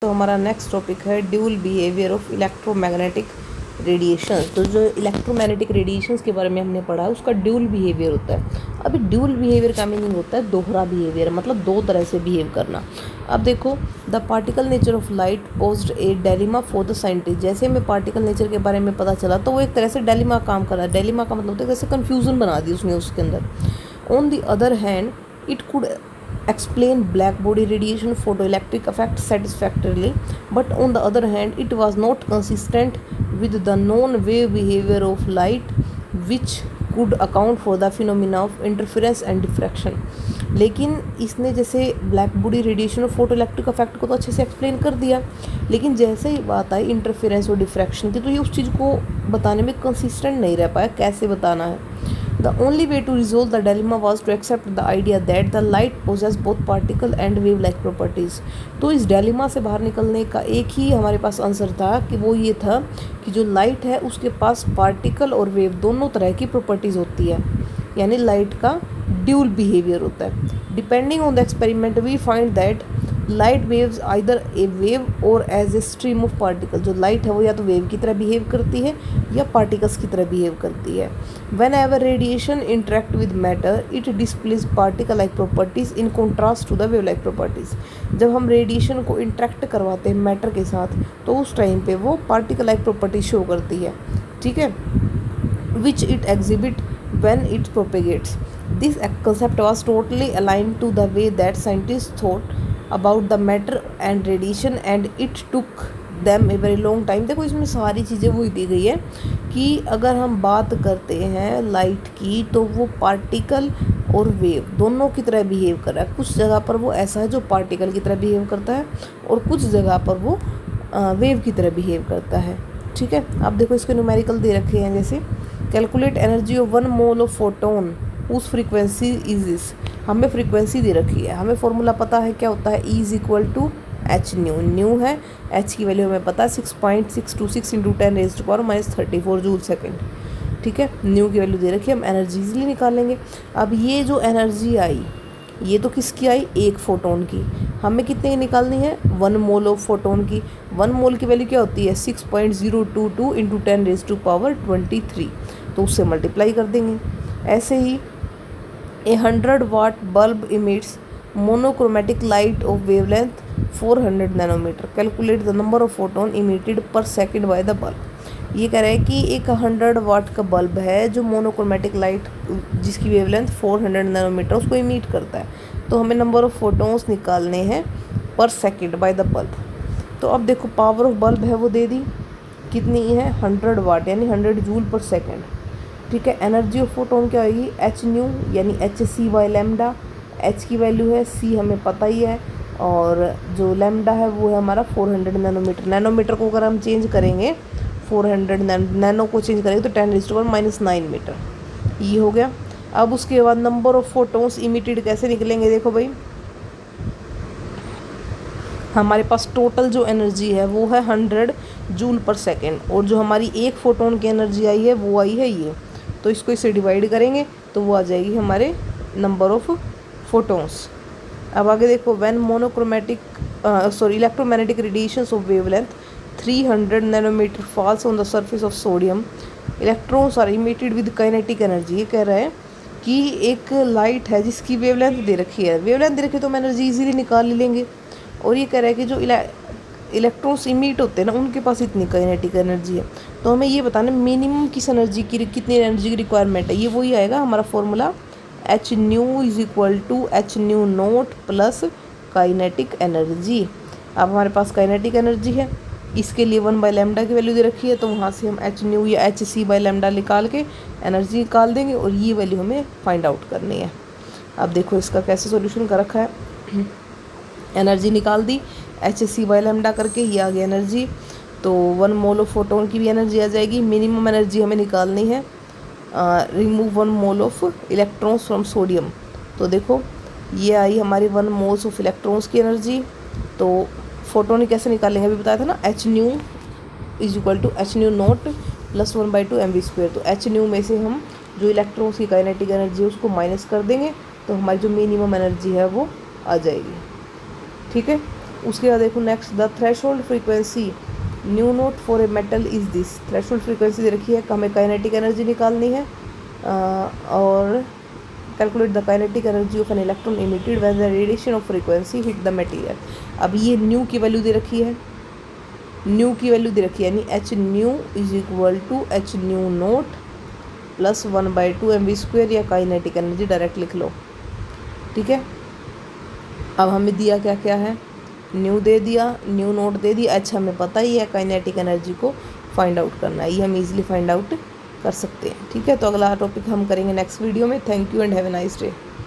तो हमारा next topic है dual behaviour of electromagnetic radiation. तो जो इलेक्ट्रोमैग्नेटिक रेडिएशंस के बारे में हमने पढ़ा है उसका ड्यूल बिहेवियर होता है। अभी ड्यूल बिहेवियर का मीनिंग होता है दोहरा बिहेवियर, मतलब दो तरह से बिहेव करना। अब देखो, the particle nature of light posed a dilemma for the scientist. जैसे हमें पार्टिकल नेचर के बारे में पता चला तो वो एक तरह से डेलिमा काम कर रहा है। डेलिमा का मतलब होता है जैसे कन्फ्यूज़न बना दी उसने उसके अंदर। On the other hand it could explain black body radiation photoelectric effect satisfactorily, but on the other hand it was not consistent with the known wave behavior of light, which could account for the phenomena of interference and diffraction। लेकिन इसने जैसे black body radiation और photo electric effect को तो अच्छे से explain कर दिया, लेकिन जैसे ही बात आई इंटरफेरेंस और डिफ्रैक्शन की तो ये उस चीज़ को बताने में कंसिस्टेंट नहीं रह पाया, कैसे बताना है। The only way to resolve the dilemma was to accept the idea that the light possesses both particle and wave-like properties। तो इस डिलेमा से बाहर निकलने का एक ही हमारे पास आंसर था कि वो ये था कि जो लाइट है उसके पास पार्टिकल और वेव दोनों तरह की प्रॉपर्टीज़ होती है, यानी लाइट का ड्यूल बिहेवियर होता है। Depending on the experiment we find that light waves either a wave or as a stream of particle. जो लाइट है वो या तो वेव की तरह बिहेव करती है या पार्टिकल्स की तरह बिहेव करती है। Whenever radiation interact with matter it displays particle like properties in contrast to the wave like properties. जब हम रेडिएशन को इंटरेक्ट करवाते हैं मैटर के साथ तो उस टाइम पे वो पार्टिकल लाइक प्रॉपर्टी शो करती है, ठीक है, which it exhibit when it propagates। This concept was totally aligned to the way that scientists thought about the matter and radiation, and it took them a very long time। देखो इसमें सारी चीज़ें वही दी गई है कि अगर हम बात करते हैं लाइट की तो वो पार्टिकल और वेव दोनों की तरह बिहेव कर रहा है। कुछ जगह पर वो ऐसा है जो पार्टिकल की तरह बिहेव करता है और कुछ जगह पर वो वेव की तरह बिहेव करता है, ठीक है। अब देखो इसके न्यूमेरिकल दे रखे हैं, जैसे calculate energy of 1 mole of photon उस फ्रीक्वेंसी इज दिस। हमें फ्रीक्वेंसी दे रखी है, हमें फॉर्मूला पता है क्या होता है, E is equal to H nu. Nu है, एच की वैल्यू हमें पता है 6.626 इंटू 10⁻⁻⁻³ जूल सेकेंड, ठीक है। न्यू की वैल्यू दे रखी है, हम एनर्जी इजली निकालेंगे। अब ये जो एनर्जी आई ये तो किसकी आई, एक फोटोन की। हमें कितने की निकालनी है, 1 मोल ऑफ फोटोन की। 1 मोल की वैल्यू क्या होती है, 6.022 इंटू 10⁻23, तो उससे मल्टीप्लाई कर देंगे। ऐसे ही a 100 watt bulb emits monochromatic light of wavelength 400 nanometre. Calculate the number of photon emitted per second by the bulb. ये कह रहा है कि एक 100 वाट का बल्ब है जो मोनोक्रोमेटिक लाइट जिसकी वेवलेंथ 400 नैनोमीटर उसको इमिट करता है, तो हमें नंबर ऑफ फोटोन्स निकालने हैं पर सेकेंड बाय द बल्ब। तो अब देखो पावर ऑफ बल्ब है वो दे दी, कितनी है 100 वाट यानी 100 जूल पर सेकेंड, ठीक है। एनर्जी ऑफ फोटोन क्या होगी, एच न्यू यानी hc/λ। एच की वैल्यू है, सी हमें पता ही है, और जो लैम्डा है वो है हमारा 400 नैनोमीटर। नैनोमीटर को अगर हम चेंज करेंगे 400 नैनो को चेंज करेंगे तो 10⁻⁻⁹ मीटर, ये हो गया। अब उसके बाद नंबर ऑफ फोटोन्स इमिटेड कैसे निकलेंगे, देखो भाई हमारे पास टोटल जो एनर्जी है वो है 100 जूल पर सेकेंड, और जो हमारी एक फोटोन की एनर्जी आई है वो आई है ये, तो इसको इससे डिवाइड करेंगे तो वो आ जाएगी हमारे नंबर ऑफ फोटोन्स। अब आगे देखो, when electromagnetic radiations of wavelength 300 nanometre falls on the surface of sodium electrons are emitted with kinetic energy. ये कह रहा है कि एक लाइट है जिसकी वेवलेंथ दे रखी है, वेवलेंथ दे रखी है तो हम एनर्जी इजीली निकाल ही लेंगे। और ये कह रहा है कि जो इलेक्ट्रॉन्स इमिट होते हैं ना उनके पास इतनी काइनेटिक एनर्जी है, तो हमें ये बताना मिनिमम किस एनर्जी की कितनी एनर्जी की रिक्वायरमेंट है। ये वही आएगा हमारा formula, H nu is equal to H nu nought plus kinetic energy. अब हमारे पास काइनेटिक एनर्जी है, इसके लिए 1/λ की वैल्यू दे रखी है, तो वहाँ से हम एच न्यू या hc/λ निकाल के एनर्जी निकाल देंगे और ये वैल्यू हमें फाइंड आउट करनी है। अब देखो इसका कैसे सॉल्यूशन कर रखा है, एनर्जी निकाल दी hc/λ करके, ये आ गई एनर्जी। तो 1 मोल ऑफ फोटोन की भी एनर्जी आ जाएगी। मिनिमम एनर्जी हमें निकालनी है, remove 1 mole of electrons from sodium. तो देखो ये आई हमारी 1 मोल्स ऑफ इलेक्ट्रॉन्स की एनर्जी। तो फोटोन कैसे निकालेंगे अभी बताया था ना, H nu is equal to H nu nought plus 1/2 mv²। तो एच न्यू में से हम जो इलेक्ट्रॉन्स की काइनेटिक एनर्जी है उसको माइनस कर देंगे तो हमारी जो मिनिमम एनर्जी है वो आ जाएगी, ठीक है। उसके बाद देखो next, the threshold frequency nu naught for a metal is this. Threshold frequency दे रखी है, हमें काइनेटिक एनर्जी निकालनी है और calculate the kinetic energy of an electron emitted when the radiation of frequency hit the material. अब ये new की वैल्यू दे रखी है, न्यू की वैल्यू दे रखी है, यानी H nu is equal to H nu nought plus 1/2 mv², या काइनेटिक एनर्जी डायरेक्ट लिख लो, ठीक है। अब हमें दिया क्या क्या है, न्यू दे दिया, न्यू नोट दे दिया, एच हमें पता ही है, काइनेटिक एनर्जी को फाइंड आउट करना है, ये हम इजीली फाइंड आउट कर सकते हैं, ठीक है। तो अगला टॉपिक हम करेंगे नेक्स्ट वीडियो में। Thank you and have a nice day.